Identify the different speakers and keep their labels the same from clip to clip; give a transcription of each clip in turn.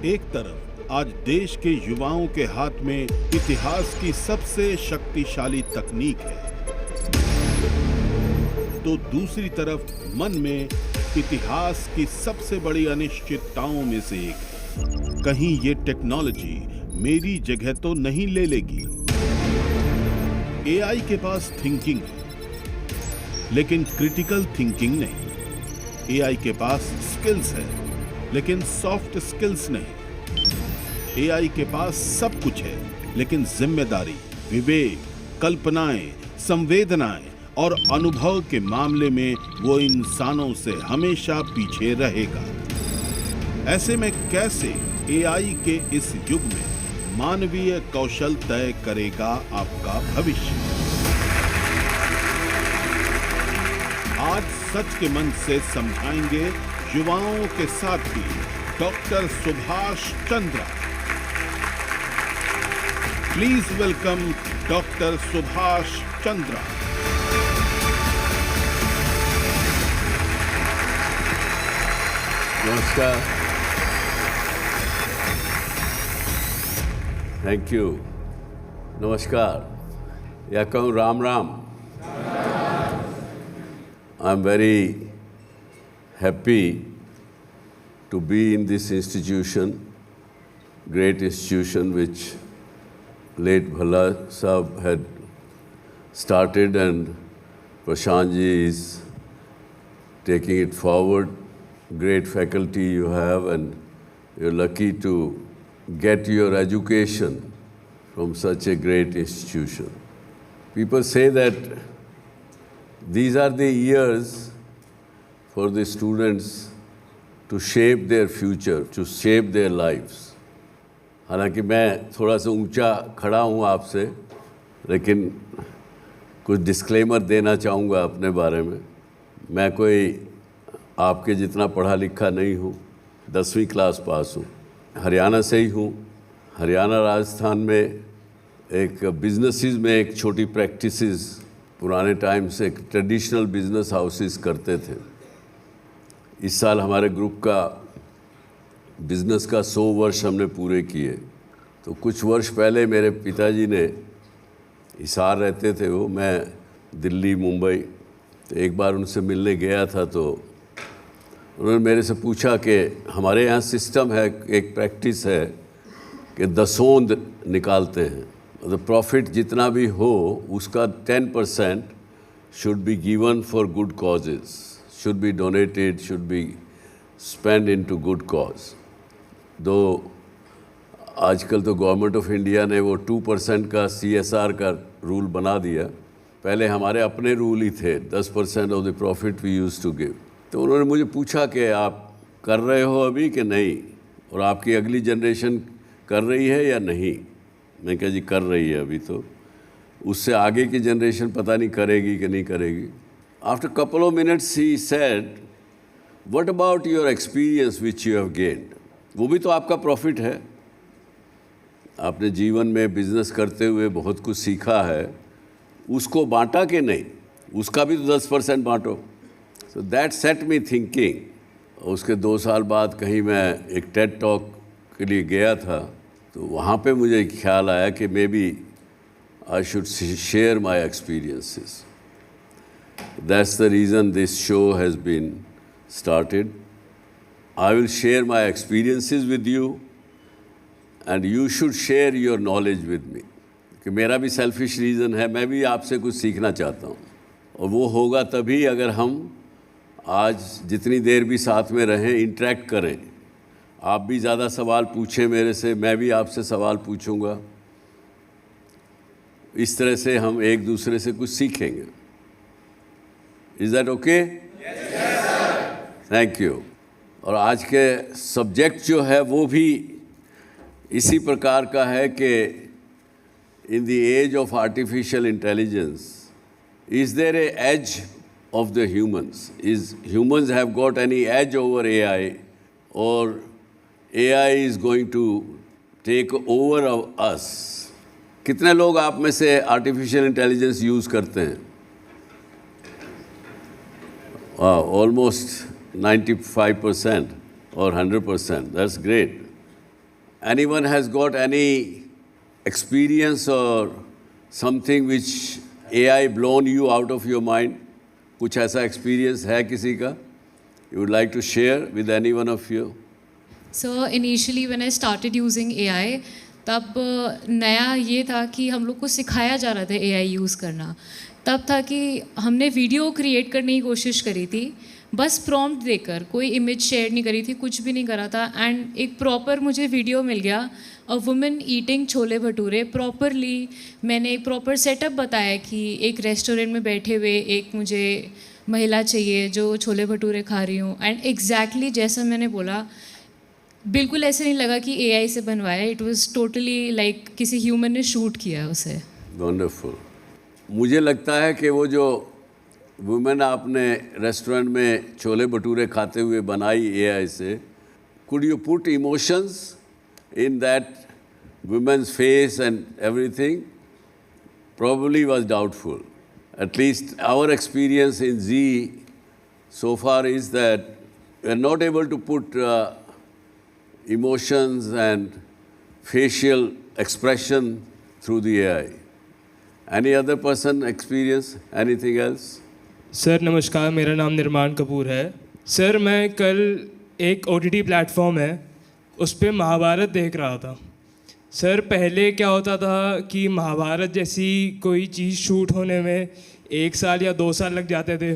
Speaker 1: एक तरफ आज देश के युवाओं के हाथ में इतिहास की सबसे शक्तिशाली तकनीक है, तो दूसरी तरफ मन में इतिहास की सबसे बड़ी अनिश्चितताओं में से एक है। कहीं ये टेक्नोलॉजी मेरी जगह तो नहीं ले लेगी। एआई के पास थिंकिंग है, लेकिन क्रिटिकल थिंकिंग नहीं। एआई के पास स्किल्स है, लेकिन सॉफ्ट स्किल्स नहीं। एआई के पास सब कुछ है, लेकिन जिम्मेदारी, विवेक, कल्पनाएं, संवेदनाएं और अनुभव के मामले में वो इंसानों से हमेशा पीछे रहेगा। ऐसे में कैसे एआई के इस युग में मानवीय कौशल तय करेगा आपका भविष्य? आज सच के मन से समझाएंगे युवाओं के साथी doctor Subhash Chandra. Please welcome doctor Subhash Chandra.
Speaker 2: नमस्कार, थैंक यू, नमस्कार या कहूँ Ram Ram. I am very happy to be in this institution, great institution which late Bhalla Sahab had started and Prashant ji is taking it forward. Great faculty you have and you're lucky to get your education from such a great institution. People say that these are the years for the students to shape their future, to shape their lives. हालांकि मैं थोड़ा सा ऊंचा खड़ा हूँ आपसे, लेकिन कुछ डिस्क्लेमर देना चाहूँगा अपने बारे में। मैं कोई आपके जितना पढ़ा लिखा नहीं हूँ, 10वीं क्लास पास हूँ, हरियाणा से ही हूँ। हरियाणा राजस्थान में एक बिजनेसेस में एक छोटी प्रैक्टिसेस पुराने टाइम से एक ट्रेडिशनल बिजनेस हाउसेस करते थे। इस साल हमारे ग्रुप का बिज़नेस का 100 वर्ष हमने पूरे किए। तो कुछ वर्ष पहले मेरे पिताजी ने, हिसार रहते थे वो, मैं दिल्ली मुंबई, तो एक बार उनसे मिलने गया था। तो उन्होंने मेरे से पूछा कि हमारे यहाँ सिस्टम है, एक प्रैक्टिस है कि दसोंद निकालते हैं, मतलब प्रॉफिट जितना भी हो उसका 10% should be given for good causes, should be donated, should be spent into good cause. दो आजकल तो गवर्नमेंट ऑफ इंडिया ने वो 2% का CSR का रूल बना दिया। पहले हमारे अपने रूल ही थे, 10% of the profit we use to give. तो उन्होंने मुझे पूछा कि आप कर रहे हो अभी कि नहीं, और आपकी अगली जनरेशन कर रही है या नहीं। मैं कहा जी कर रही है अभी, तो उससे आगे की जनरेशन पता नहीं करेगी कि नहीं करेगी। After a couple of minutes he said, what about your experience which you have gained? वो भी तो आपका प्रॉफिट है, आपने जीवन में बिजनेस करते हुए बहुत कुछ सीखा है, उसको बांटा कि नहीं, उसका भी तो 10% बांटो। So that set me thinking। उसके 2 साल बाद कहीं मैं एक टेड टॉक के लिए गया था, तो वहाँ पे मुझे ख्याल आया कि may be I should share my experiences. That's the reason this show has been started. I will share my experiences with you and you should share your knowledge with me. कि मेरा भी selfish reason है, मैं भी आपसे कुछ सीखना चाहता हूँ, और वो होगा तभी अगर हम आज जितनी देर भी साथ में रहें, इंटरेक्ट करें। आप भी ज़्यादा सवाल पूछें मेरे से, मैं भी आपसे सवाल पूछूंगा। इस तरह से हम एक दूसरे से कुछ सीखेंगे। Is that okay? Yes, sir. Thank you. और आज के सब्जेक्ट जो है वो भी इसी प्रकार का है कि in the age of artificial intelligence, is there a edge of the humans? Is humans have got any edge over AI, or AI is going to take over of us? कितने लोग आप में से आर्टिफिशियल इंटेलिजेंस यूज़ करते हैं? Almost 95% or 100%. That's great. anyone has got any experience or something which AI blown you out of your mind? कुछ ऐसा experience है किसी का? You would like to share with any one of you?
Speaker 3: So initially when I started using AI, तब नया ये था कि हम लोग को सिखाया जा रहा था AI यूज़ करना. तब था कि हमने वीडियो क्रिएट करने की कोशिश करी थी, बस प्रॉम्प्ट देकर, कोई इमेज शेयर नहीं करी थी, कुछ भी नहीं करा था. एंड एक प्रॉपर मुझे वीडियो मिल गया, a women eating chole bhature properly. मैंने एक प्रॉपर सेटअप बताया कि एक रेस्टोरेंट में बैठे हुए एक मुझे महिला चाहिए जो छोले भटूरे खा रही हूँ. एंड एग्जैक्टली जैसा मैंने बोला, बिल्कुल ऐसे नहीं लगा कि AI से बनवाया. इट वाज टोटली लाइक किसी ह्यूमन ने शूट किया उसे.
Speaker 2: वंडरफुल. मुझे लगता है कि वो जो वुमेन आपने रेस्टोरेंट में छोले भटूरे खाते हुए बनाई AI से, could you put emotions in that women's face and everything? Probably was doubtful. At least our experience in Z so far is that we are not able to put emotions and facial expression through the AI. Any other person experience anything else?
Speaker 4: Sir नमस्कार, मेरा नाम निर्माण कपूर है. Sir मैं कल एक OTT platform है उस पर महाभारत देख रहा था. सर पहले क्या होता था कि महाभारत जैसी कोई चीज़ शूट होने में 1 साल या 2 साल लग जाते थे,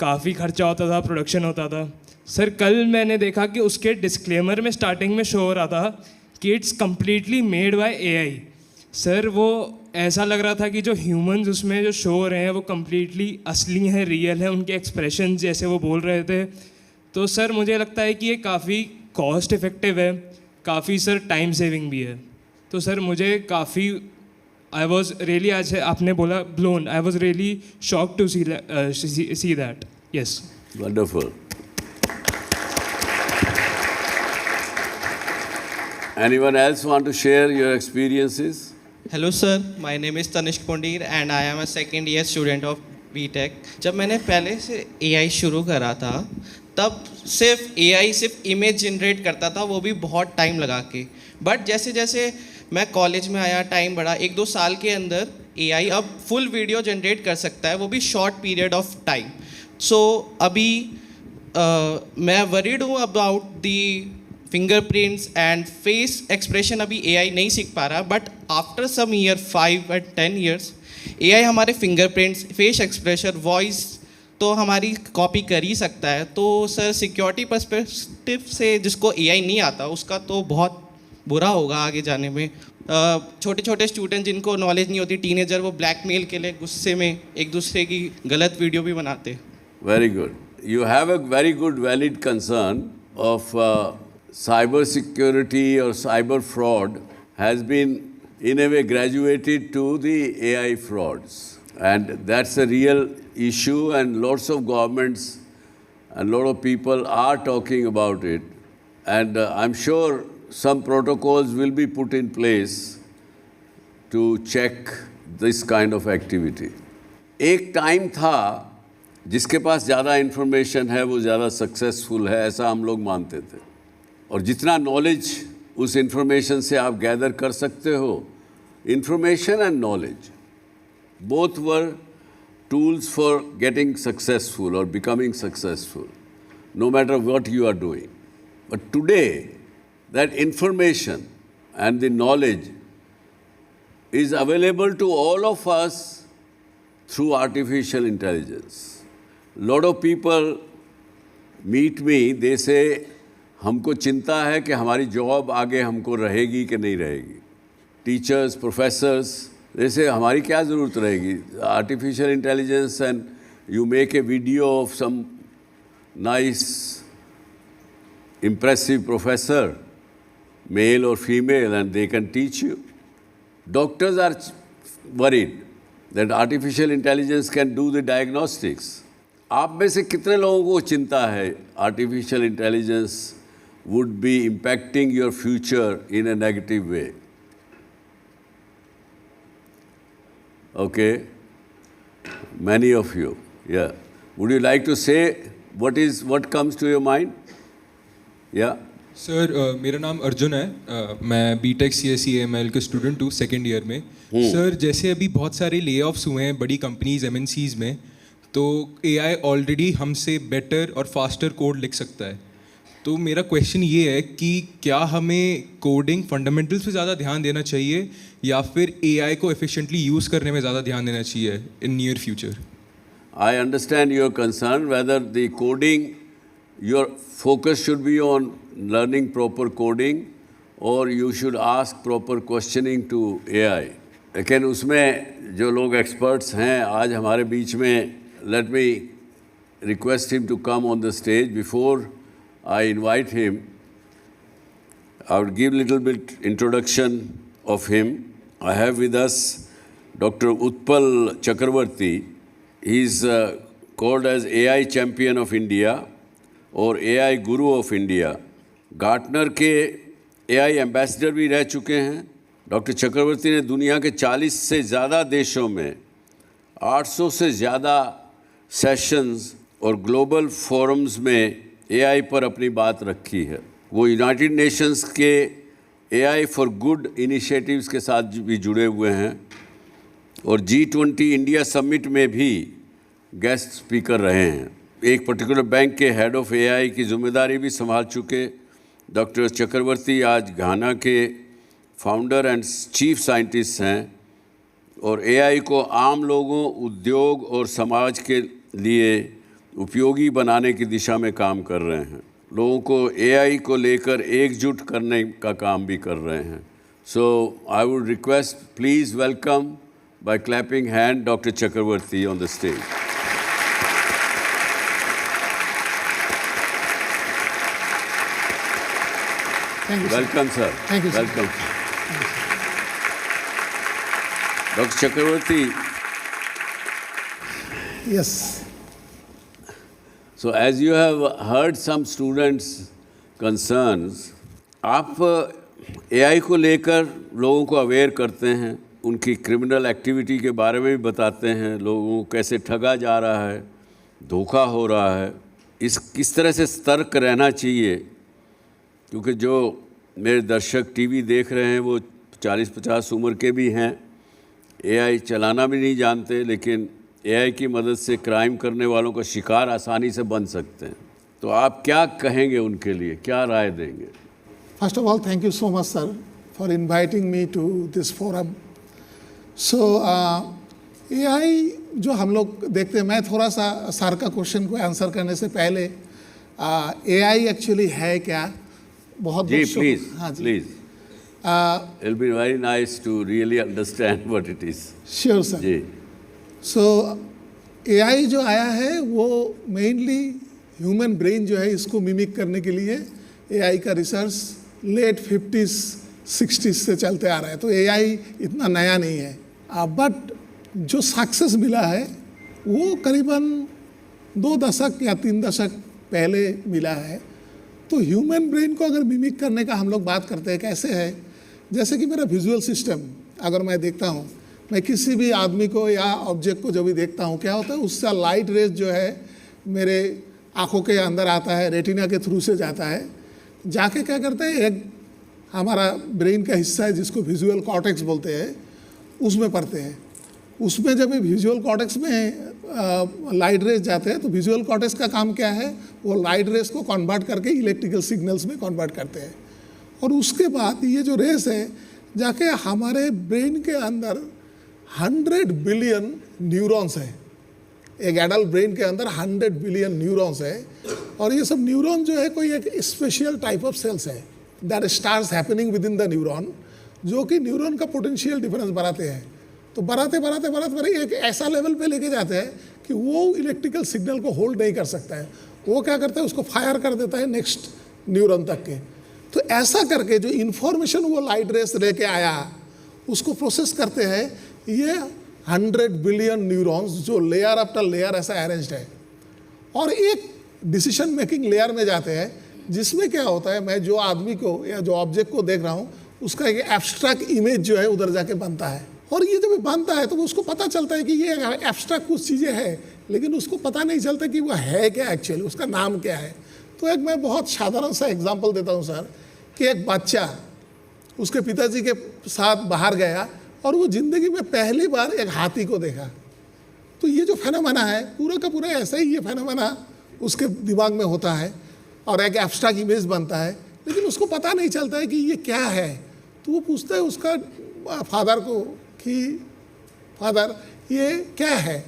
Speaker 4: काफ़ी खर्चा होता था, प्रोडक्शन होता था. सर कल मैंने देखा कि उसके डिस्क्लेमर में स्टार्टिंग में शो हो रहा था कि it's completely made by AI. Sir वो ऐसा लग रहा था कि जो ह्यूमंस उसमें जो शो हो रहे हैं वो कम्प्लीटली असली हैं, रियल हैं, उनके एक्सप्रेशन जैसे वो बोल रहे थे. तो सर मुझे लगता है कि ये काफ़ी कॉस्ट इफ़ेक्टिव है, काफ़ी सर टाइम सेविंग भी है. तो सर मुझे काफ़ी आई वॉज रियली, आज आपने बोला blown, I was really shock to see that. Yes.
Speaker 2: Wonderful. Anyone else want to share your experiences?
Speaker 5: Hello sir, my name is Tanishk Pondir and I am a second year student of BTech. जब मैंने पहले से AI शुरू करा था तब सिर्फ AI सिर्फ इमेज जनरेट करता था, वो भी बहुत टाइम लगा के. बट जैसे जैसे मैं कॉलेज में आया, टाइम बढ़ा, 1-2 साल के अंदर AI अब फुल वीडियो जनरेट कर सकता है, वो भी short period of time. So अभी मैं वरीड हूँ about the fingerprints and face expression. अभी AI नहीं सीख पा रहा, but after some year 5 and 10 years AI हमारे फिंगरप्रिंट्स, फेस एक्सप्रेशन, वॉइस तो हमारी कॉपी कर ही सकता है. तो सर सिक्योरिटी पर्सपेक्टिव से जिसको AI नहीं आता उसका तो बहुत बुरा होगा आगे जाने में. छोटे छोटे स्टूडेंट जिनको नॉलेज नहीं होती, टीनेजर, वो ब्लैकमेल के लिए गुस्से में एक दूसरे की गलत वीडियो भी बनाते.
Speaker 2: Very good. You have a very good valid concern of cyber security or cyber fraud has been in a way graduated to the AI frauds. And that's a real issue and lots of governments and lot of people are talking about it. And I'm sure some protocols will be put in place to check this kind of activity. एक time था जिसके पास ज़्यादा information है वो ज़्यादा successful है, ऐसा हम लोग मानते थे. और जितना नॉलेज उस इन्फॉर्मेशन से आप गैदर कर सकते हो, information and knowledge both are tools for getting successful और becoming successful no matter what you are doing. But today, that information and the knowledge is available to all of us through artificial intelligence. Lot of people meet me, they say, हमको चिंता है कि हमारी job आगे हमको रहेगी कि नहीं रहेगी. टीचर्स, प्रोफेसर्स, जैसे हमारी क्या ज़रूरत रहेगी. Artificial intelligence and you make a video of some nice impressive professor, male or female, and they can teach you. Doctors are worried that artificial intelligence can do the diagnostics. आप में से कितने लोगों को चिंता है artificial intelligence would be impacting your future in a negative way? Okay, many of you. Yeah. Would you like to say what comes to your mind? Yeah.
Speaker 6: Sir मेरा नाम अर्जुन है। मैं बीटेक CSE/ML के स्टूडेंट हूँ, second year में। Sir जैसे अभी बहुत सारे ले ऑफ्स हुए हैं बड़ी कंपनीज MNCs में, तो AI ऑलरेडी हमसे बेटर और फास्टर कोड लिख सकता है। तो मेरा क्वेश्चन ये है कि क्या हमें कोडिंग फंडामेंटल्स पे ज़्यादा ध्यान देना चाहिए या फिर AI को एफिशिएंटली यूज़ करने में ज़्यादा ध्यान देना चाहिए in near future?
Speaker 2: I understand your concern whether the coding, your focus should be on learning proper coding or you should ask proper questioning to AI. लेकिन उसमें जो लोग experts हैं आज हमारे बीच में, let me request him to come on the stage. Before I invite him, I would give little bit introduction of him. I have with us Dr. Utpal Chakravarti. He is called as AI Champion of India और AI Guru of India. Gartner के AI ambassador भी रह चुके हैं। Doctor चक्रवर्ती ने दुनिया के 40 से ज़्यादा देशों में 800 से ज़्यादा सेशंस और ग्लोबल फोरम्स में AI पर अपनी बात रखी है। वो यूनाइटेड नेशंस के AI फॉर गुड इनिशिएटिव्स के साथ भी जुड़े हुए हैं और G20 इंडिया समिट में भी गेस्ट स्पीकर रहे हैं। एक पर्टिकुलर बैंक के हेड ऑफ AI की जिम्मेदारी भी संभाल चुके डॉक्टर चक्रवर्ती आज घाना के फाउंडर एंड चीफ साइंटिस्ट हैं और AI को आम लोगों, उद्योग और समाज के लिए उपयोगी बनाने की दिशा में काम कर रहे हैं। लोगों को AI को लेकर एकजुट करने का काम भी कर रहे हैं। So I would request, please welcome by clapping hand Dr. Chakravarti on the stage.
Speaker 7: Thank you,
Speaker 2: Welcome, sir.
Speaker 7: Thank you, sir.
Speaker 2: Welcome. Dr. Chakravarti,
Speaker 7: Yes.
Speaker 2: so as you have heard some students' concerns, आप AI को लेकर लोगों को aware करते हैं, उनकी criminal activity के बारे में भी बताते हैं, लोगों को कैसे ठगा जा रहा है, धोखा हो रहा है, किस तरह से सतर्क रहना चाहिए। क्योंकि जो मेरे दर्शक टीवी देख रहे हैं वो 40-50 उम्र के भी हैं, AI चलाना भी नहीं जानते, लेकिन AI की मदद से क्राइम करने वालों का शिकार आसानी से बन सकते हैं। तो आप क्या कहेंगे उनके लिए, क्या राय देंगे?
Speaker 7: First of all, thank you so much, sir, for inviting me to this forum. So, AI जो हम लोग देखते हैं, मैं थोड़ा सा सर का क्वेश्चन को आंसर करने से पहले AI एक्चुअली है क्या, बहुत
Speaker 2: जी प्लीज़,
Speaker 7: हाँ जी,
Speaker 2: please, it'll be very nice to really understand what it is.
Speaker 7: Sure sir
Speaker 2: ji,
Speaker 7: so AI जो आया है वो मेनली ह्यूमन ब्रेन जो है इसको मिमिक करने के लिए AI का रिसर्च लेट 50s 60s से चलते आ रहा है। तो AI इतना नया नहीं है, बट जो सक्सेस मिला है वो करीबन 2 दशक या 3 दशक पहले मिला है। तो ह्यूमन ब्रेन को अगर मिमिक करने का हम लोग बात करते हैं, कैसे है, जैसे कि मेरा विजुअल सिस्टम अगर मैं देखता हूँ, मैं किसी भी आदमी को या ऑब्जेक्ट को जब भी देखता हूँ, क्या होता है, उसका लाइट रेज जो है मेरे आँखों के अंदर आता है, रेटिना के थ्रू से जाता है, जाके क्या करता है, एक हमारा ब्रेन का हिस्सा है जिसको विजुअल कॉर्टेक्स बोलते हैं, उसमें पढ़ते हैं। उसमें जब विजुअल कॉर्टेक्स में लाइट रेज जाते हैं तो विजुअल कॉर्टेक्स का काम क्या है, वो लाइट रेज को कन्वर्ट करके इलेक्ट्रिकल सिग्नल्स में कन्वर्ट करते हैं। और उसके बाद ये जो रेस है जाके हमारे ब्रेन के अंदर 100 बिलियन न्यूरॉन्स है। एक एडल्ट ब्रेन के अंदर 100 बिलियन न्यूरॉन्स है और ये सब न्यूरॉन जो है कोई एक स्पेशल टाइप ऑफ सेल्स है that starts happening with in the neuron, जो कि न्यूरॉन का पोटेंशियल डिफरेंस बढ़ाते हैं। तो बढ़ाते एक ऐसा लेवल पे लेके जाते हैं कि वो इलेक्ट्रिकल सिग्नल को होल्ड नहीं कर सकता है, वो क्या करता है, उसको फायर कर देता है नेक्स्ट न्यूरॉन तक के। तो ऐसा करके जो इन्फॉर्मेशन वो लाइट रेस लेके आया उसको प्रोसेस करते हैं ये 100 बिलियन न्यूरॉन्स जो लेयर आफ्टर लेयर ऐसा अरेंज्ड है और एक डिसीजन मेकिंग लेयर में जाते हैं, जिसमें क्या होता है, मैं जो आदमी को या जो ऑब्जेक्ट को देख रहा हूँ उसका एक एब्स्ट्रैक्ट इमेज जो है उधर जाके बनता है। और ये जब बनता है तो उसको पता चलता है कि ये एब्स्ट्रैक्ट कुछ चीज़ें हैं, लेकिन उसको पता नहीं चलता कि वो है क्या एक्चुअली, उसका नाम क्या है। तो एक मैं बहुत साधारण सा एग्जांपल देता हूँ सर, कि एक बच्चा उसके पिताजी के साथ बाहर गया और वो ज़िंदगी में पहली बार एक हाथी को देखा। तो ये जो फेनोमेना है पूरा का पूरा ऐसा ही ये फेनोमेना उसके दिमाग में होता है और एक एब्स्ट्रैक्ट इमेज बनता है, लेकिन उसको पता नहीं चलता है कि ये क्या है। तो वो पूछता है उसका फादर को कि फादर ये क्या है,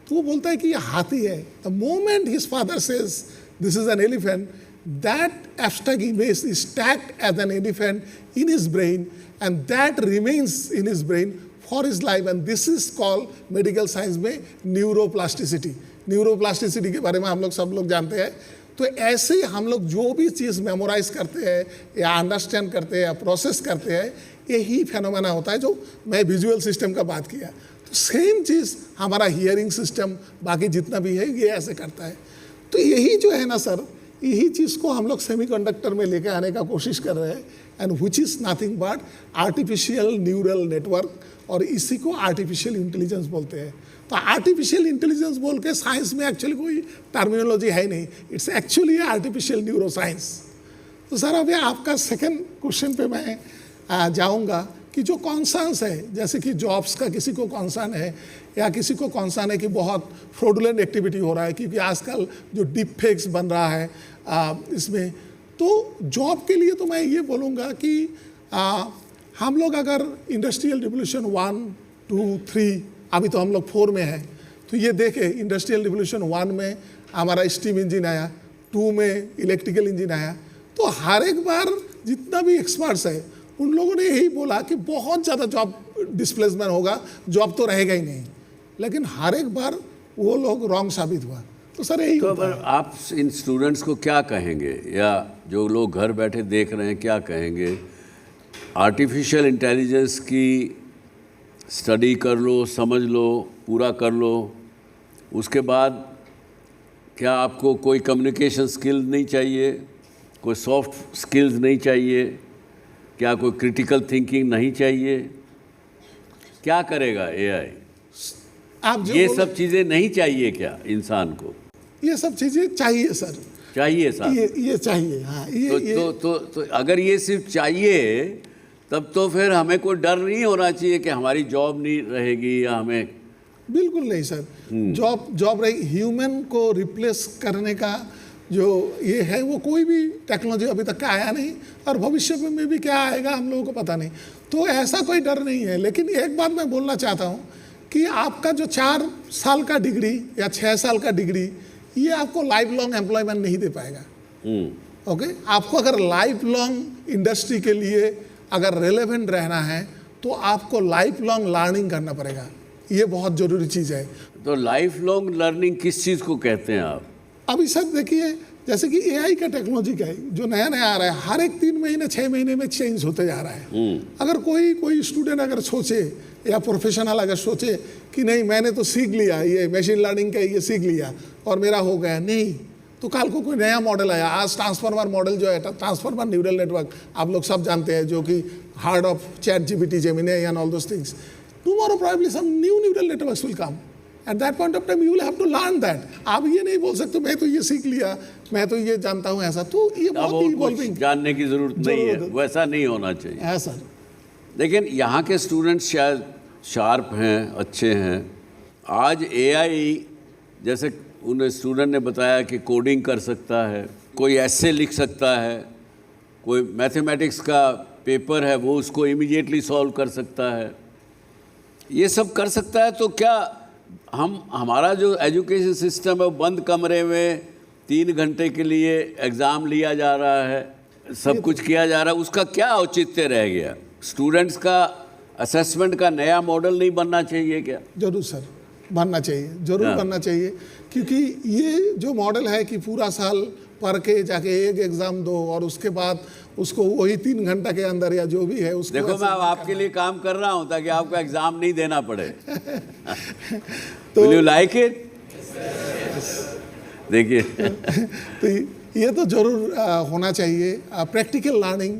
Speaker 7: तो वो बोलता है कि ये हाथी है। The moment his father says this is an elephant, that abstract image is tagged as an elephant in his brain and that remains in his brain for his life, and this is called medical science में neuroplasticity. Neuroplasticity के बारे में हम लोग सब लोग जानते हैं। तो ऐसे ही हम लोग जो भी चीज़ मेमोराइज करते हैं या अंडरस्टैंड करते हैं या प्रोसेस करते हैं, यही फेनोमेना होता है जो मैं विजुअल सिस्टम का बात किया। तो सेम चीज़ हमारा हियरिंग सिस्टम बाकी जितना भी है ये ऐसे करता है। तो यही जो है ना सर, यही चीज़ को हम लोग सेमीकंडक्टर में लेके आने का कोशिश कर रहे हैं, and which is nothing but artificial neural network, और इसी को आर्टिफिशियल इंटेलिजेंस बोलते हैं। तो आर्टिफिशियल इंटेलिजेंस बोल के साइंस में एक्चुअली कोई टर्मिनोलॉजी है नहीं, it's actually artificial neuro science. तो सर अभी आपका सेकंड क्वेश्चन पे मैं जाऊंगा कि जो कॉन्सर्न्स है, जैसे कि जॉब्स का किसी को कॉन्सर्न है या किसी को कॉन्सर्न है कि बहुत फ्रॉडुलेंट एक्टिविटी हो रहा है, क्योंकि आजकल जो डीप फेक्स बन रहा है इसमें, तो जॉब के लिए तो मैं ये बोलूँगा कि हम लोग अगर इंडस्ट्रियल रिवोल्यूशन 1, 2, 3, अभी तो हम लोग 4 में हैं, तो ये देखें इंडस्ट्रियल रिवोल्यूशन 1 में हमारा स्टीम इंजन आया, 2 में इलेक्ट्रिकल इंजन आया। तो हर एक बार जितना भी एक्सपर्ट्स है उन लोगों ने यही बोला कि बहुत ज़्यादा जॉब डिस्प्लेसमेंट होगा, जॉब तो रहेगा ही नहीं, लेकिन हर एक बार वो लोग रॉन्ग साबित हुआ। तो सर यही
Speaker 2: तो अगर आप इन स्टूडेंट्स को क्या कहेंगे, या जो लोग घर बैठे देख रहे हैं क्या कहेंगे? आर्टिफिशियल इंटेलिजेंस की स्टडी कर लो, समझ लो, पूरा कर लो, उसके बाद क्या आपको कोई कम्युनिकेशन स्किल नहीं चाहिए, कोई सॉफ्ट स्किल्स नहीं चाहिए, क्या कोई क्रिटिकल थिंकिंग नहीं चाहिए? क्या करेगा एआई?
Speaker 7: आप जो
Speaker 2: ये सब चीज़ें नहीं चाहिए क्या इंसान को?
Speaker 7: ये सब चीज़ें चाहिए सर,
Speaker 2: चाहिए सर,
Speaker 7: ये चाहिए। हाँ
Speaker 2: तो अगर ये सिर्फ चाहिए तब तो फिर हमें कोई डर नहीं होना चाहिए कि हमारी जॉब नहीं रहेगी या हमें।
Speaker 7: बिल्कुल नहीं सर, जॉब रही, ह्यूमन को रिप्लेस करने का जो ये है वो कोई भी टेक्नोलॉजी अभी तक का आया नहीं, और भविष्य में भी क्या आएगा हम लोगों को पता नहीं। तो ऐसा कोई डर नहीं है। लेकिन एक बात मैं बोलना चाहता हूँ कि आपका जो 4 साल का डिग्री या 6 साल का डिग्री, ये आपको लाइफ लॉन्ग एम्प्लॉयमेंट नहीं दे पाएगा। ओके, आपको अगर लाइफ लॉन्ग इंडस्ट्री के लिए अगर रेलेवेंट रहना है तो आपको लाइफ लॉन्ग लर्निंग करना पड़ेगा, ये बहुत ज़रूरी चीज़ है।
Speaker 2: तो लाइफ लॉन्ग लर्निंग किस चीज़ को कहते हैं आप?
Speaker 7: अभी सर देखिए, जैसे कि एआई का टेक्नोलॉजी का है जो नया नया आ रहा है, हर एक 3 महीने 6 महीने में चेंज होते जा रहा है। अगर कोई स्टूडेंट अगर सोचे या प्रोफेशनल अगर सोचे कि नहीं मैंने तो सीख लिया, ये मशीन लर्निंग का ये सीख लिया और मेरा हो गया, नहीं, तो कल को कोई नया मॉडल आया। आज ट्रांसफॉर्मर मॉडल जो है, ट्रांसफॉर्मर न्यूरल नेटवर्क आप लोग सब जानते हैं, जो कि hard of chat GPT, Gemini and all those things. Tomorrow probably some new neural networks will come. At that point of time you will have to learn that. आप ये नहीं बोल सकते मैं तो ये सीख लिया, मैं तो ये जानता हूँ, ऐसा तो ये बहुत ही इवॉल्विंग,
Speaker 2: जानने की जरूरत नहीं है, वैसा नहीं होना चाहिए।
Speaker 7: है सर।
Speaker 2: लेकिन यहाँ के स्टूडेंट्स शायद शार्प हैं, अच्छे हैं। आज एआई जैसे उन स्टूडेंट ने बताया कि कोडिंग कर सकता है, कोई ऐसे लिख सकता है, कोई मैथमेटिक्स का पेपर है वो उसको इमीडिएटली सॉल्व कर सकता है, ये सब कर सकता है। तो क्या हमारा जो एजुकेशन सिस्टम है वो बंद कमरे में 3 घंटे के लिए एग्ज़ाम लिया जा रहा है, सब कुछ किया जा रहा है, उसका क्या औचित्य रह गया? स्टूडेंट्स का असेसमेंट का नया मॉडल नहीं बनना चाहिए क्या?
Speaker 7: जरूर सर, बनना चाहिए, जरूर बनना चाहिए, क्योंकि ये जो मॉडल है कि पूरा साल पढ़ के जाके एक एग्ज़ाम दो और उसके बाद उसको वही 3 घंटा के अंदर या जो भी है उसको।
Speaker 2: देखो मैं आपके लिए काम कर रहा हूँ ताकि आपको एग्ज़ाम नहीं देना पड़े।
Speaker 7: तो
Speaker 2: Will you like it? देखिए
Speaker 7: तो ये तो जरूर होना चाहिए। Practical learning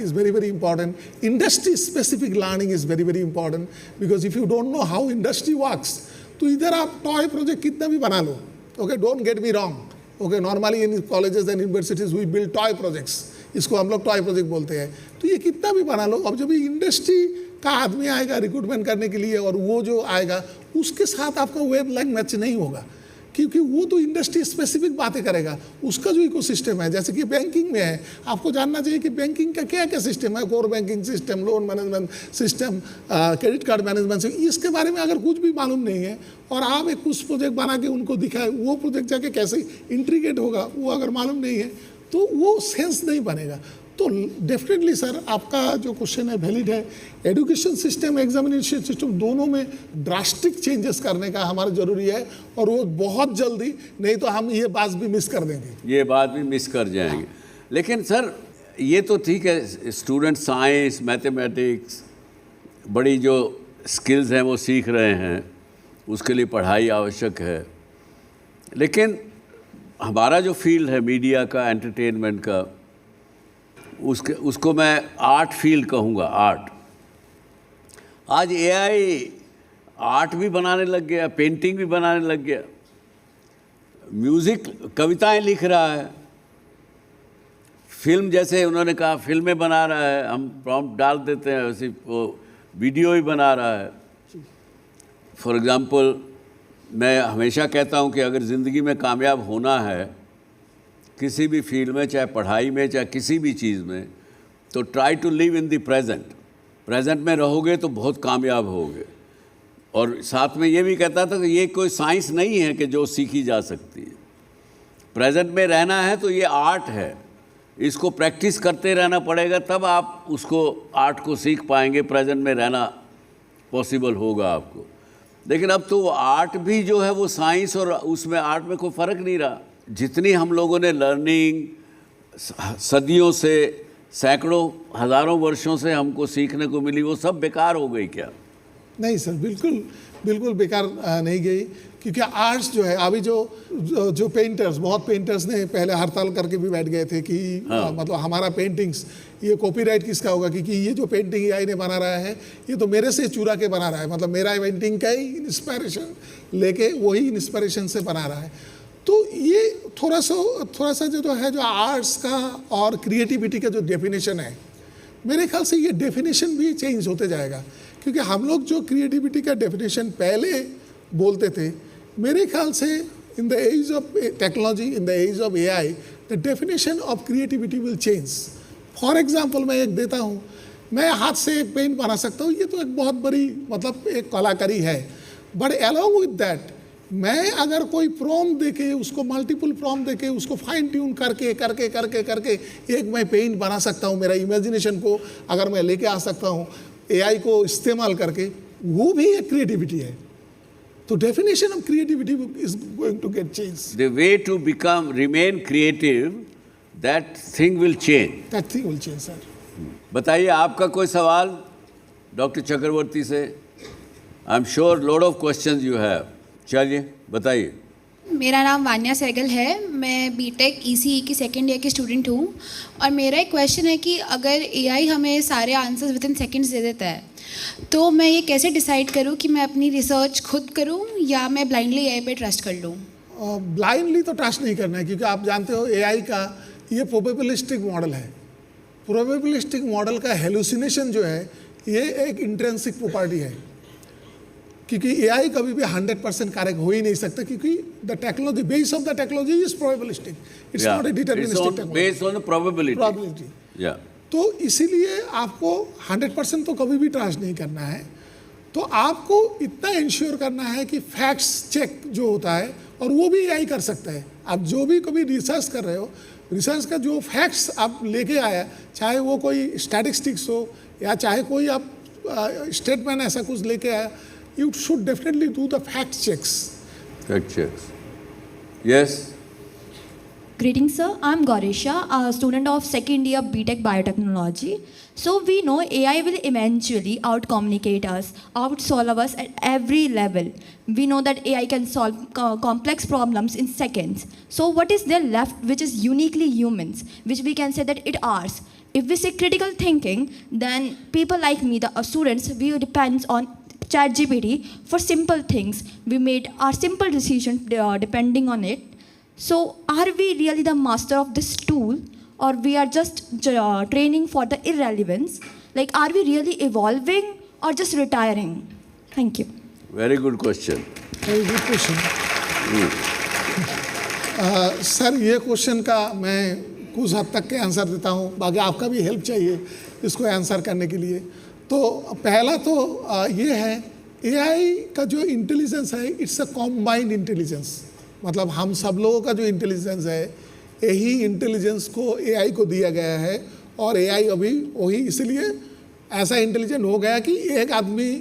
Speaker 7: is very very important. Industry specific learning is very very important, because if you don't know how industry works, तो इधर आप टॉय प्रोजेक्ट कितना भी बना लो, okay, don't get me wrong, okay, normally in colleges and universities we build toy projects, इसको हम लोग टॉय प्रोजेक्ट बोलते हैं। तो ये कितना भी बना लो, अब जब इंडस्ट्री का आदमी आएगा रिक्रूटमेंट करने के लिए और वो जो आएगा उसके साथ आपका वेब लाइन मैच नहीं होगा, क्योंकि वो तो इंडस्ट्री स्पेसिफिक बातें करेगा। उसका जो इकोसिस्टम है, जैसे कि बैंकिंग में है, आपको जानना चाहिए कि बैंकिंग का क्या क्या सिस्टम है, core banking system, loan management system, credit card management system, इसके बारे में अगर कुछ भी मालूम नहीं है और आप एक कुछ प्रोजेक्ट बना के उनको दिखाए, वो प्रोजेक्ट जाके कैसे इंट्रीगेट होगा वो अगर मालूम नहीं है तो वो सेंस नहीं बनेगा। तो डेफिनेटली सर आपका जो क्वेश्चन है वैलिड है। एजुकेशन सिस्टम, एग्जामिनेशन सिस्टम दोनों में ड्रास्टिक चेंजेस करने का हमारा ज़रूरी है, और वो बहुत जल्दी, नहीं तो हम ये बात भी मिस कर देंगे,
Speaker 2: ये बात भी मिस कर जाएंगे। लेकिन सर ये तो ठीक है, स्टूडेंट साइंस, मैथमेटिक्स, बड़ी जो स्किल्स हैं वो सीख रहे हैं, उसके लिए पढ़ाई आवश्यक है। लेकिन हमारा जो फील्ड है मीडिया का, एंटरटेनमेंट का, उसको मैं आर्ट फील्ड कहूँगा। आर्ट, आज एआई आर्ट भी बनाने लग गया, पेंटिंग भी बनाने लग गया, म्यूज़िक, कविताएं लिख रहा है, फिल्म, जैसे उन्होंने कहा फिल्में बना रहा है, हम प्रॉम्प्ट डाल देते हैं वैसे वो वीडियो ही बना रहा है। फॉर एग्ज़ाम्पल, मैं हमेशा कहता हूँ कि अगर ज़िंदगी में कामयाब होना है किसी भी फील्ड में, चाहे पढ़ाई में, चाहे किसी भी चीज़ में, तो try to live in the present. Present में रहोगे तो बहुत कामयाब होगे। और साथ में ये भी कहता था कि ये कोई साइंस नहीं है कि जो सीखी जा सकती है। प्रेजेंट में रहना है तो ये आर्ट है, इसको प्रैक्टिस करते रहना पड़ेगा, तब आप उसको आर्ट को सीख पाएंगे, प्रेजेंट में रहना पॉसिबल होगा आपको। लेकिन अब तो आर्ट भी जो है वो साइंस और उसमें आर्ट में कोई फ़र्क नहीं रहा। जितनी हम लोगों ने लर्निंग सदियों से, सैकड़ों, हज़ारों वर्षों से हमको सीखने को मिली, वो सब बेकार हो गई क्या?
Speaker 7: नहीं सर, बिल्कुल बिल्कुल बेकार नहीं गई, क्योंकि आर्ट्स जो है, अभी जो पेंटर्स, बहुत पेंटर्स ने पहले हड़ताल करके भी बैठ गए थे कि मतलब हमारा पेंटिंग्स, ये कॉपीराइट किसका होगा, क्योंकि ये जो पेंटिंग एआई ने बना रहा है ये तो मेरे से चुरा के बना रहा है, मतलब मेरा पेंटिंग का ही इंस्पायरेशन लेके वही इंस्पायरेशन से बना रहा है। तो ये थोड़ा सा जो है, जो आर्ट्स का और क्रिएटिविटी का जो डेफिनेशन है, मेरे ख्याल से ये डेफिनेशन भी चेंज होते जाएगा। क्योंकि हम लोग जो क्रिएटिविटी का डेफिनेशन पहले बोलते थे, मेरे ख्याल से in the age of technology, in the age of AI, the definition of creativity will change. For example मैं एक देता हूँ, मैं हाथ से एक पेंट बना सकता हूँ, ये तो एक बहुत बड़ी मतलब एक कलाकारी है, बट अलॉन्ग विद दैट मैं अगर कोई प्रॉम्प्ट देके, उसको मल्टीपल प्रॉम्प्ट देके, उसको फाइन ट्यून करके करके करके करके एक मैं पेंट बना सकता हूँ। मेरा इमेजिनेशन को अगर मैं लेके आ सकता हूँ एआई को इस्तेमाल करके, वो भी एक क्रिएटिविटी है। तो definition of creativity is going to get change.
Speaker 2: The way to become remain creative, that thing will change.
Speaker 7: That thing will change sir.
Speaker 2: बताइए, आपका कोई सवाल डॉक्टर चक्रवर्ती से? I am sure lot of questions you have. चलिए बताइए।
Speaker 8: मेरा नाम वान्या सहगल है, मैं बीटेक ईसीई की सेकेंड ईयर की स्टूडेंट हूँ, और मेरा एक क्वेश्चन है कि अगर एआई हमें सारे आंसर्स विद इन सेकेंड्स दे देता है, तो मैं ये कैसे डिसाइड करूँ कि मैं अपनी रिसर्च खुद करूँ या मैं ब्लाइंडली एआई पे ट्रस्ट कर लूँ?
Speaker 7: ब्लाइंडली तो ट्रस्ट नहीं करना है, क्योंकि आप जानते हो एआई का ये प्रोबेबिलिस्टिक मॉडल है। प्रोबेबिलिस्टिक मॉडल का हेलुसिनेशन जो है, ये एक इंट्रिंसिक प्रॉपर्टी है, क्योंकि एआई कभी भी 100% करेक्ट हो ही नहीं सकता, क्योंकि the technology, base of the technology is probabilistic, it's not a deterministic technology,
Speaker 2: based on probability. या
Speaker 7: तो इसीलिए आपको 100% तो कभी भी ट्रस्ट नहीं करना है। तो आपको इतना इंश्योर करना है कि फैक्ट्स चेक जो होता है, और वो भी एआई कर सकता है। आप जो भी कभी रिसर्च कर रहे हो, रिसर्च का जो फैक्ट्स आप लेके आया, चाहे वो कोई स्टैटिस्टिक्स हो या चाहे कोई आप स्टेटमेंट ऐसा कुछ लेके आया, you should definitely do the fact checks.
Speaker 2: Fact checks. Yes.
Speaker 9: Greetings, sir. I'm Gaurisha, a student of second year BTech Biotechnology. So we know AI will eventually out-communicate us, out-solve us at every level. We know that AI can solve complex problems in seconds. So what is there left which is uniquely humans, which we can say that it ours? If we say critical thinking, then people like me, the students, we depend on ChatGPT for simple things. We made our simple decision depending on it. So are we really the master of this tool, or we are just training for the irrelevance? Like, are we really evolving or just retiring? Thank you.
Speaker 2: Very good question.
Speaker 7: Very good question. Sir ये question का मैं कुछ हद तक के answer देता हूँ, बाकी आपका भी हेल्प चाहिए इसको आंसर करने के लिए। तो पहला तो ये है, एआई का जो इंटेलिजेंस है इट्स अ कॉम्बाइंड इंटेलिजेंस। मतलब हम सब लोगों का जो इंटेलिजेंस है, यही इंटेलिजेंस को एआई को दिया गया है, और एआई अभी वही इसलिए ऐसा इंटेलिजेंट हो गया कि एक आदमी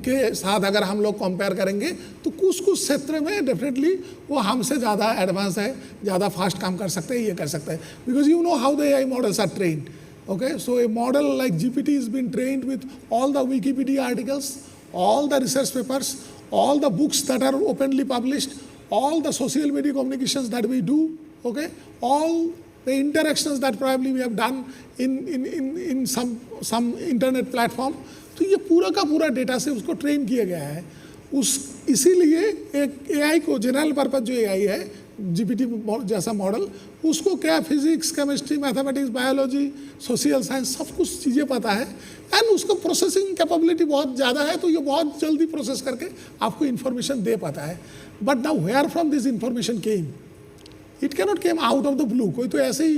Speaker 7: के साथ अगर हम लोग कंपेयर करेंगे तो कुछ कुछ क्षेत्र में डेफिनेटली वो हमसे ज़्यादा एडवांस है, ज़्यादा फास्ट काम कर सकते हैं, ये कर सकते हैं। Because you know how the AI models are trained. Okay, so a model like GPT has been trained with all the Wikipedia articles, all the research papers, all the books that are openly published, all the social media communications that we do, okay, all the interactions that probably we have done in some internet platform. तो ये पूरा का पूरा data से उसको train किया गया है। इसीलिए एक एआई को, जनरल पर्पज जो एआई है, जीपीटी जैसा मॉडल, उसको क्या physics, chemistry, mathematics, biology, social science सब कुछ चीज़ें पता है, एंड उसको प्रोसेसिंग कैपेबिलिटी बहुत ज़्यादा है, तो ये बहुत जल्दी प्रोसेस करके आपको इन्फॉर्मेशन दे पाता है। But now where from this information came? It cannot came out of the blue. कोई तो ऐसे ही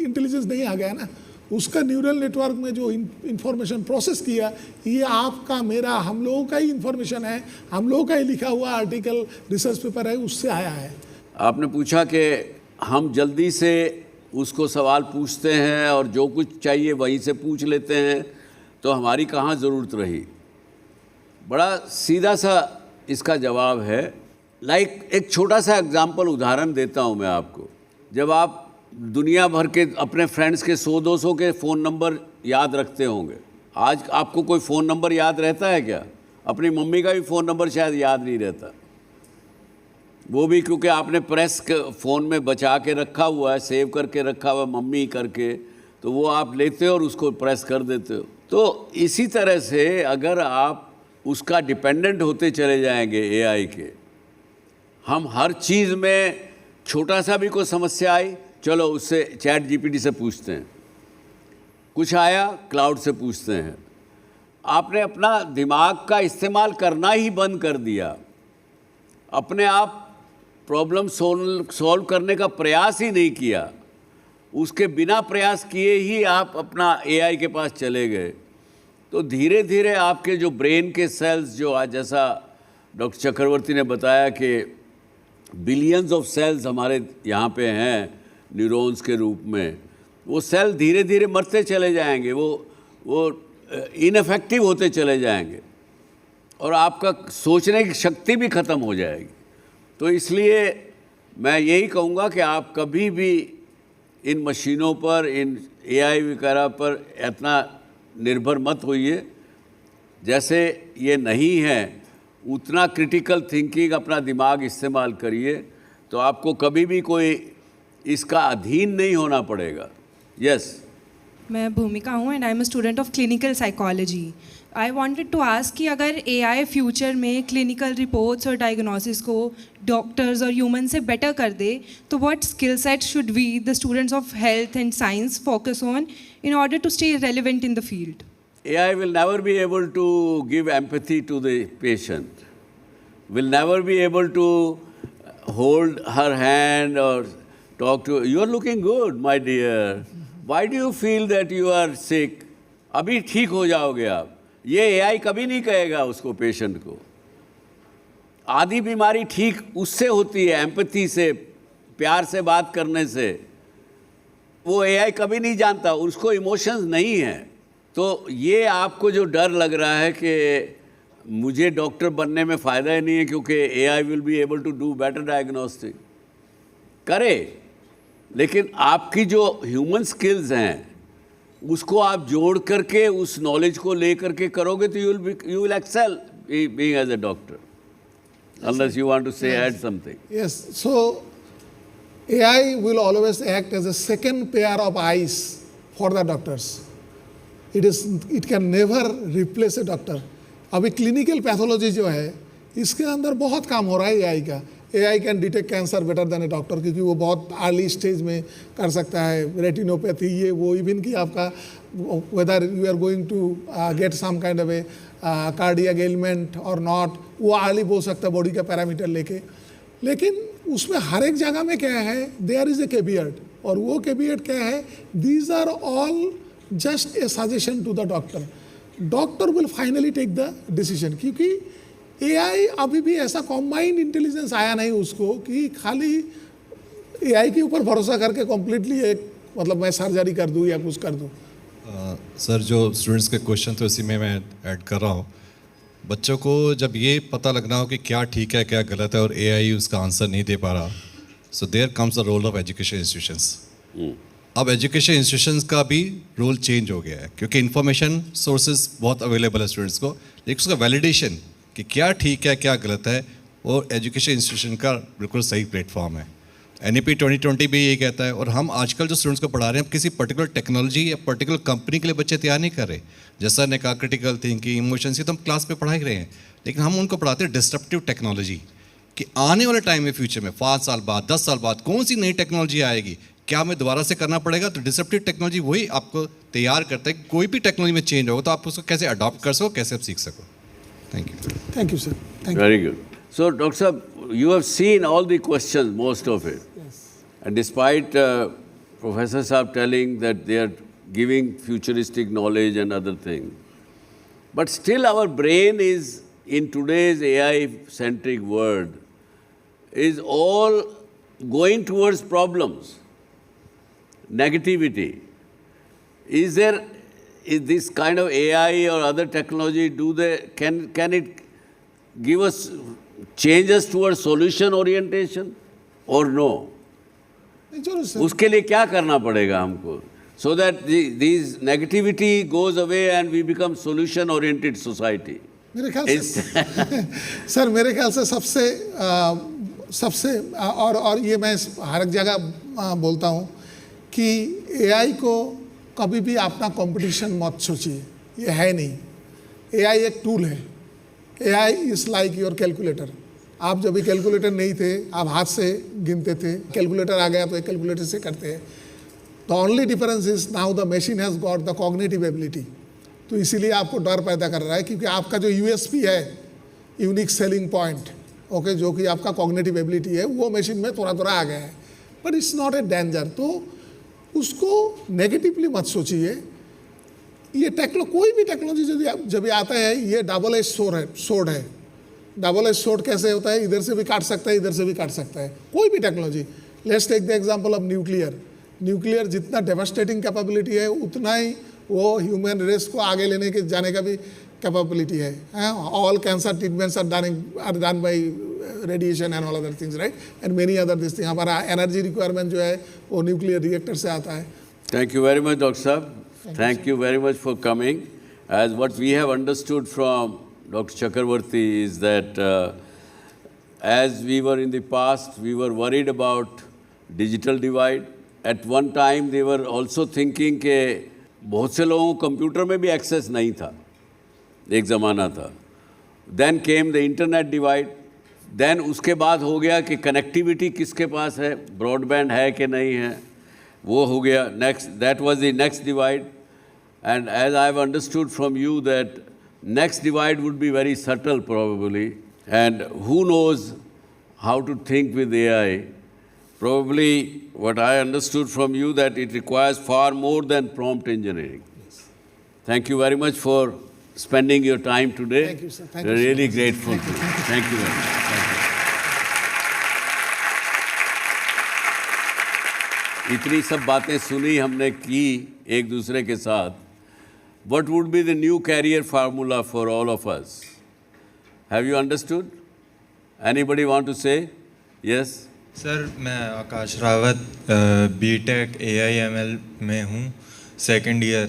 Speaker 7: इंटेलिजेंस नहीं आ गया ना, उसका न्यूरल नेटवर्क में जो इन्फॉर्मेशन प्रोसेस किया, ये आपका, मेरा, हम लोगों का ही इन्फॉर्मेशन है, हम लोगों का ही लिखा हुआ आर्टिकल, रिसर्च पेपर है, उससे आया है।
Speaker 2: आपने पूछा कि हम जल्दी से उसको सवाल पूछते हैं और जो कुछ चाहिए वहीं से पूछ लेते हैं, तो हमारी कहाँ ज़रूरत रही? बड़ा सीधा सा इसका जवाब है। एक छोटा सा एग्जांपल, उदाहरण देता हूँ मैं आपको। जब आप दुनिया भर के अपने फ्रेंड्स के 100-200 के फ़ोन नंबर याद रखते होंगे, आज आपको कोई फ़ोन नंबर याद रहता है क्या? अपनी मम्मी का भी फ़ोन नंबर शायद याद नहीं रहता, वो भी क्योंकि आपने प्रेस फ़ोन में बचा के रखा हुआ है, सेव करके रखा हुआ है मम्मी करके, तो वो आप लेते हो और उसको प्रेस कर देते हो। तो इसी तरह से अगर आप उसका डिपेंडेंट होते चले जाएंगे एआई के, हम हर चीज़ में छोटा सा भी कोई समस्या आई, चलो उससे चैट जीपीटी से पूछते हैं, कुछ आया क्लाउड से पूछते हैं। आपने अपना दिमाग का इस्तेमाल करना ही बंद कर दिया, अपने आप प्रॉब्लम सॉल्व करने का प्रयास ही नहीं किया, उसके बिना प्रयास किए ही आप अपना एआई के पास चले गए। तो धीरे धीरे आपके जो ब्रेन के सेल्स, जो आज जैसा डॉक्टर चक्रवर्ती ने बताया कि बिलियंस ऑफ सेल्स हमारे यहाँ पे हैं न्यूरॉन्स के रूप में, वो सेल धीरे धीरे मरते चले जाएंगे, वो इनफेक्टिव होते चले जाएंगे और आपका सोचने की शक्ति भी ख़त्म हो जाएगी। तो इसलिए मैं यही कहूँगा कि आप कभी भी इन मशीनों पर, इन एआई वगैरह पर इतना निर्भर मत होइए। जैसे ये नहीं है, उतना क्रिटिकल थिंकिंग, अपना दिमाग इस्तेमाल करिए, तो आपको कभी भी कोई इसका अधीन नहीं होना पड़ेगा। यस,
Speaker 10: मैं भूमिका हूँ and I am a student of clinical psychology. I wanted to ask कि अगर एआई फ्यूचर में क्लिनिकल रिपोर्ट्स और डायग्नोसिस को डॉक्टर्स और ह्यूमन से बेटर कर दे, तो what skill set should we the students of health and science focus on in order to stay relevant in the field?
Speaker 2: AI will never be able to give empathy to the patient, will never be able to hold her hand or talk to her. You are looking good, my dear. Why do you feel that you are sick? अभी ठीक हो जाओगे आप। ये AI कभी नहीं कहेगा उसको, पेशेंट को। आधी बीमारी ठीक उससे होती है, एम्पैथी से, प्यार से बात करने से। वो AI कभी नहीं जानता, उसको इमोशंस नहीं है। तो ये आपको जो डर लग रहा है कि मुझे डॉक्टर बनने में फ़ायदा ही नहीं है क्योंकि AI will be able to do better diagnostic, करे, लेकिन आपकी जो ह्यूमन स्किल्स हैं उसको आप जोड़ करके, उस नॉलेज को ले करके करोगे तो you will excel being as a doctor, unless you want to say add something.
Speaker 7: Yes, so AI will always act as a second pair of eyes for the doctors. It can never replace a doctor. अभी clinical pathology जो है, इसके अंदर बहुत काम हो रहा है AI का, AI can detect cancer better than A doctor, क्योंकि वो बहुत अर्ली स्टेज में कर सकता है। रेटिनोपैथी ये वो, इवन कि आपका whether you are going to get some kind of a cardiac element और नॉट, वो अर्ली बोल सकता है बॉडी का पैरामीटर लेके। लेकिन उसमें हर एक जगह में क्या है, देयर इज़ ए कैवियट, और वो कैवियट क्या है, these are all just a suggestion to the doctor. Doctor will finally take the decision, क्योंकि AI अभी भी ऐसा कॉम्बाइंड इंटेलिजेंस आया नहीं उसको कि खाली AI के ऊपर भरोसा करके कम्प्लीटली एक मतलब मैं सर्जरी कर दूँ या कुछ कर दूँ।
Speaker 11: सर जो स्टूडेंट्स के क्वेश्चन थे उसी में मैं ऐड कर रहा हूँ। बच्चों को जब ये पता लगना हो कि क्या ठीक है क्या गलत है और AI उसका आंसर नहीं दे पा रहा, so there comes the role of education institutions. अब एजुकेशन इंस्टीट्यूशंस का भी रोल चेंज हो गया है, क्योंकि इन्फॉर्मेशन सोर्सेज बहुत अवेलेबल है स्टूडेंट्स को, लेकिन उसका वैलिडेशन कि क्या ठीक है क्या गलत है वो एजुकेशन इंस्टीट्यूशन का बिल्कुल सही प्लेटफॉर्म है। NEP 2020 भी यही कहता है। और हम आजकल जो स्टूडेंट्स को पढ़ा रहे हैं, हम किसी पर्टिकुलर टेक्नोलॉजी या पर्टिकुलर कंपनी के लिए बच्चे तैयार नहीं कर रहे। जैसा ने कहा क्रिटिकल थिंकिंग, इमोशंस, ये तो हम क्लास में पढ़ा ही रहे हैं, लेकिन हम उनको पढ़ाते हैं डिस्ट्रप्टिव टेक्नोलॉजी, कि आने वाले टाइम में फ्यूचर में 5 साल बाद 10 साल बाद कौन सी नई टेक्नोलॉजी आएगी, क्या हमें दोबारा से करना पड़ेगा। तो डिस्ट्रप्टिव टेक्नोलॉजी वही आपको तैयार करता है कि कोई भी टेक्नोलॉजी में चेंज होगा तो आप उसको कैसे अडॉप्ट कर सको, कैसे आप सीख सको।
Speaker 7: Thank you, sir. Thank you.
Speaker 2: Very good. So, Dr. Saab, you have seen all the questions, most of it.
Speaker 7: Yes.
Speaker 2: And despite Professor Saab telling that they are giving futuristic knowledge and other things, but still our brain is, in today's AI-centric world, is all going towards problems, negativity. Is this kind of AI or other technology, can it give us, change us towards solution orientation or no?
Speaker 7: जरूर sir.
Speaker 2: उसके लिए क्या करना पड़ेगा हमको, so that these negativity goes away and we become solution oriented society?
Speaker 7: मेरे ख्याल से सर, मेरे ख्याल से सबसे और ये मैं हर एक जगह बोलता हूँ कि AI को कभी भी अपना कंपटीशन मत सोचिए, ये है नहीं। AI एक टूल है। AI is like your calculator. आप जब भी कैलकुलेटर नहीं थे, आप हाथ से गिनते थे, कैलकुलेटर आ गया तो एक कैलकुलेटर से करते हैं। The only difference is now the machine has got the cognitive ability. तो इसीलिए आपको डर पैदा कर रहा है, क्योंकि आपका जो USP है, यूनिक सेलिंग पॉइंट, ओके, जो कि आपका कॉग्निटिव एबिलिटी है, वो मशीन में थोड़ा थोड़ा आ गया है, but it's not a danger. तो उसको नेगेटिवली मत सोचिए। ये कोई भी टेक्नोलॉजी जब ये आता है, ये डबल एज सोर्ड है। डबल एज सोर्ड कैसे होता है, इधर से भी काट सकता है, इधर से भी काट सकता है। कोई भी technology, let's take the example of nuclear जितना डेवास्टेटिंग कैपेबिलिटी है, उतना ही वो ह्यूमन रेस को आगे लेने के जाने का भी कैपेबिलिटी है। All cancer treatments are done by radiation and all other things, right, and many other this thing. हमारा एनर्जी रिक्वायरमेंट जो है वो न्यूक्लियर रिएक्टर से आता है।
Speaker 2: Thank you very much, Dr. Saab. Thank you very much for coming. As what we have understood from Dr. Chakravarti is that as we were in the past, we were worried about digital divide. At one time, they were also thinking कि बहुत से लोगों को computer में भी access नहीं था, एक ज़माना था। Then came the internet divide. Then उसके बाद हो गया कि कनेक्टिविटी किसके पास है, ब्रॉडबैंड है कि नहीं है, वो हो गया। Next, that was the next divide. And as I have understood from you that next divide would be very subtle probably, and who knows how to think with AI. Probably what I understood from you that it requires far more than prompt engineering. Yes. Thank you very much for spending your time today.
Speaker 7: Thank you, sir. Thank
Speaker 2: We're
Speaker 7: you so
Speaker 2: really
Speaker 7: much.
Speaker 2: grateful to you. Thank you very much. इतनी सब बातें सुनी हमने की एक दूसरे के साथ. What would be the new career formula for all of us? Have you understood? Anybody want to say? Yes?
Speaker 12: Sir मैं आकाश रावत बीटेक AI/ML में हूँ, सेकंड ईयर।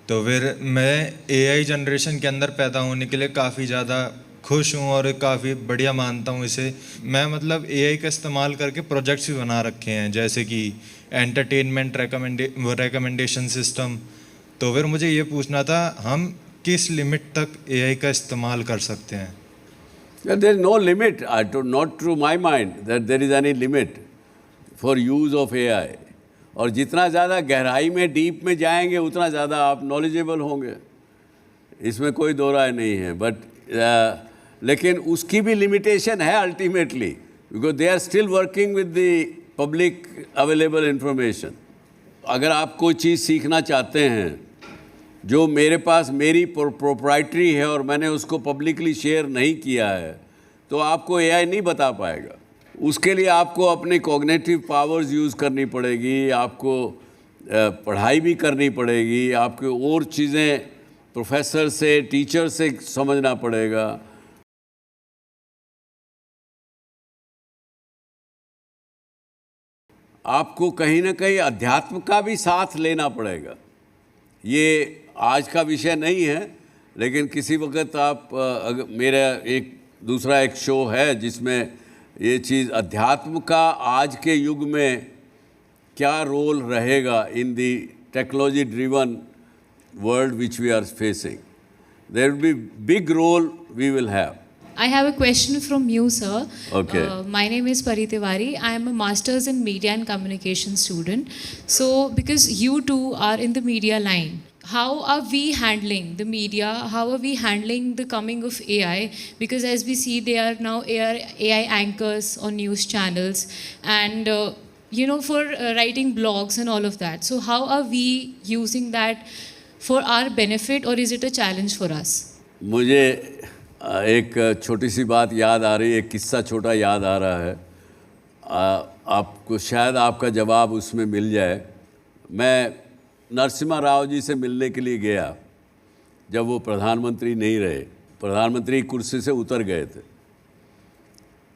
Speaker 12: तो फिर मैं AI जनरेशन के अंदर पैदा होने के लिए काफ़ी ज़्यादा खुश हूँ और काफ़ी बढ़िया मानता हूँ इसे। मैं मतलब AI का इस्तेमाल करके प्रोजेक्ट्स भी बना रखे हैं, जैसे कि एंटरटेनमेंट रिकमेंडेशन सिस्टम। तो फिर मुझे ये पूछना था, हम किस लिमिट तक AI का इस्तेमाल कर सकते हैं?
Speaker 2: There is no limit, not to my mind that there is any limit for use of AI. और जितना ज़्यादा गहराई में डीप में जाएंगे उतना ज़्यादा आप नॉलेजेबल होंगे, इसमें कोई दो राय नहीं है. बट लेकिन उसकी भी लिमिटेशन है ultimately, because they are still working with the public available information. अगर आप कोई चीज़ सीखना चाहते हैं जो मेरे पास मेरी प्रोप्राइटरी है और मैंने उसको पब्लिकली शेयर नहीं किया है, तो आपको एआई नहीं बता पाएगा. उसके लिए आपको अपनी कॉग्निटिव पावर्स यूज़ करनी पड़ेगी, आपको पढ़ाई भी करनी पड़ेगी, आपको और चीज़ें प्रोफेसर से टीचर से समझना पड़ेगा. आपको कहीं ना कहीं अध्यात्म का भी साथ लेना पड़ेगा. ये आज का विषय नहीं है, लेकिन किसी वक्त आप मेरा एक दूसरा एक शो है जिसमें ये चीज़ अध्यात्म का आज के युग में क्या रोल रहेगा in the technology driven world which we are facing. There will be big role we will have.
Speaker 3: I have a question from you, sir.
Speaker 2: Okay.
Speaker 3: My name is Pari Tiwari. I am a master's in media and communication student. So, because you two are in the media line, how are we handling the media? How are we handling the coming of AI? Because as we see, they are now AI anchors on news channels and, for writing blogs and all of that. So, how are we using that for our benefit, or is it a challenge for us?
Speaker 2: मुझे एक छोटी सी बात याद आ रही है, एक किस्सा छोटा याद आ रहा है. आपको शायद आपका जवाब उसमें मिल जाए. मैं नरसिम्हा राव जी से मिलने के लिए गया जब वो प्रधानमंत्री नहीं रहे, प्रधानमंत्री कुर्सी से उतर गए थे.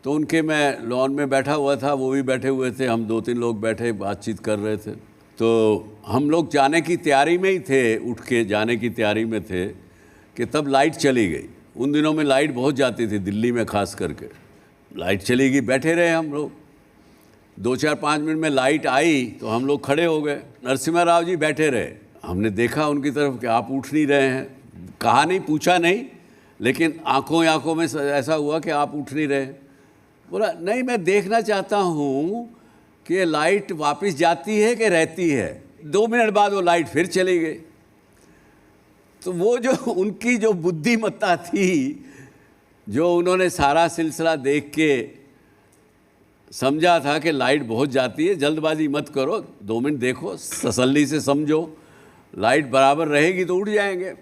Speaker 2: तो उनके मैं लॉन में बैठा हुआ था, वो भी बैठे हुए थे, हम 2-3 लोग बैठे बातचीत कर रहे थे. तो हम लोग जाने की तैयारी में ही थे, उठ के जाने की तैयारी में थे कि तब लाइट चली गई. उन दिनों में लाइट बहुत जाती थी दिल्ली में, खास करके लाइट चली गई. बैठे रहे हम लोग, 2-4-5 मिनट में लाइट आई तो हम लोग खड़े हो गए. नरसिम्हा राव जी बैठे रहे. हमने देखा उनकी तरफ कि आप उठ नहीं रहे हैं. कहा नहीं, पूछा नहीं, लेकिन आंखों में ऐसा हुआ कि आप उठ नहीं रहे. बोला नहीं, मैं देखना चाहता हूँ कि लाइट वापस जाती है कि रहती है. 2 मिनट बाद वो लाइट फिर चली गई. तो वो जो उनकी जो बुद्धिमत्ता थी, जो उन्होंने सारा सिलसिला देख के समझा था कि लाइट बहुत जाती है, जल्दबाजी मत करो, 2 मिनट देखो, तसल्ली से समझो, लाइट बराबर रहेगी तो उड़ जाएंगे.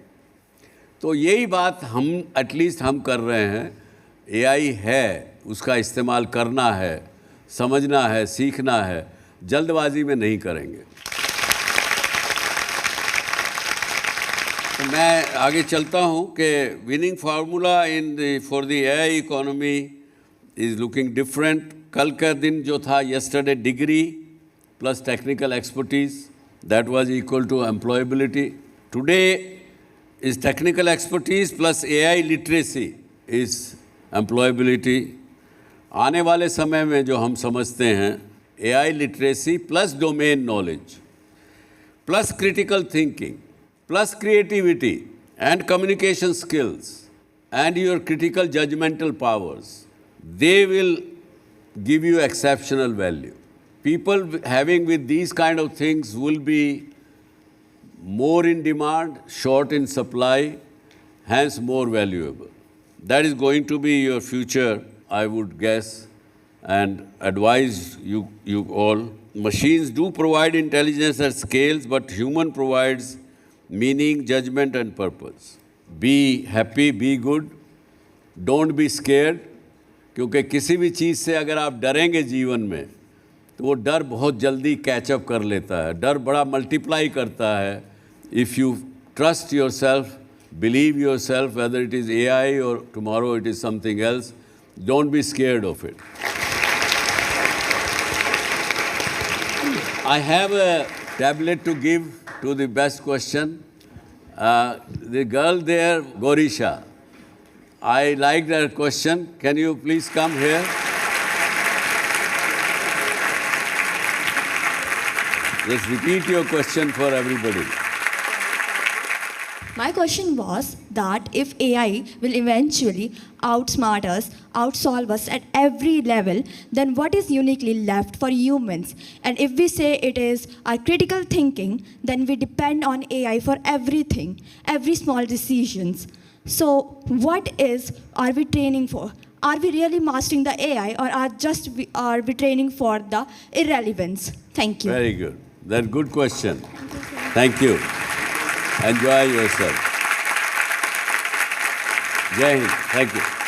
Speaker 2: तो यही बात हम एटलीस्ट हम कर रहे हैं. एआई है, उसका इस्तेमाल करना है, समझना है, सीखना है, जल्दबाजी में नहीं करेंगे. तो मैं आगे चलता हूँ कि winning formula for the AI economy is looking different. कल का दिन जो था, yesterday degree plus technical expertise, that was equal to employability. Today is technical expertise plus AI literacy is employability. आने वाले समय में जो हम समझते हैं, AI literacy plus domain knowledge plus critical thinking plus creativity and communication skills and your critical judgmental powers, they will give you exceptional value. People having with these kind of things will be more in demand, short in supply, hence more valuable. That is going to be your future, I would guess, and advise you all. Machines do provide intelligence at scales, but human provides meaning, judgment and purpose. Be happy, be good, don't be scared. क्योंकि किसी भी चीज़ से अगर आप डरेंगे जीवन में, तो वो डर बहुत जल्दी कैचअप कर लेता है. डर बड़ा मल्टीप्लाई करता है. If you trust your self, believe your self, whether it is AI or tomorrow it is something else, don't be scared of it. I have a tablet to give to the best question. The girl there, Gorisha, I like that question. Can you please come here? Just repeat your question for everybody.
Speaker 9: My question was that if AI will eventually outsmart us, outsolve us at every level, then what is uniquely left for humans? And if we say it is our critical thinking, then we depend on AI for everything, every small decisions. So what are we training for? Are we really mastering the AI, or are we training for the irrelevance? Thank you.
Speaker 2: Very good. That's a good question. Thank you. Enjoy yourself. Jai Hind. Thank you.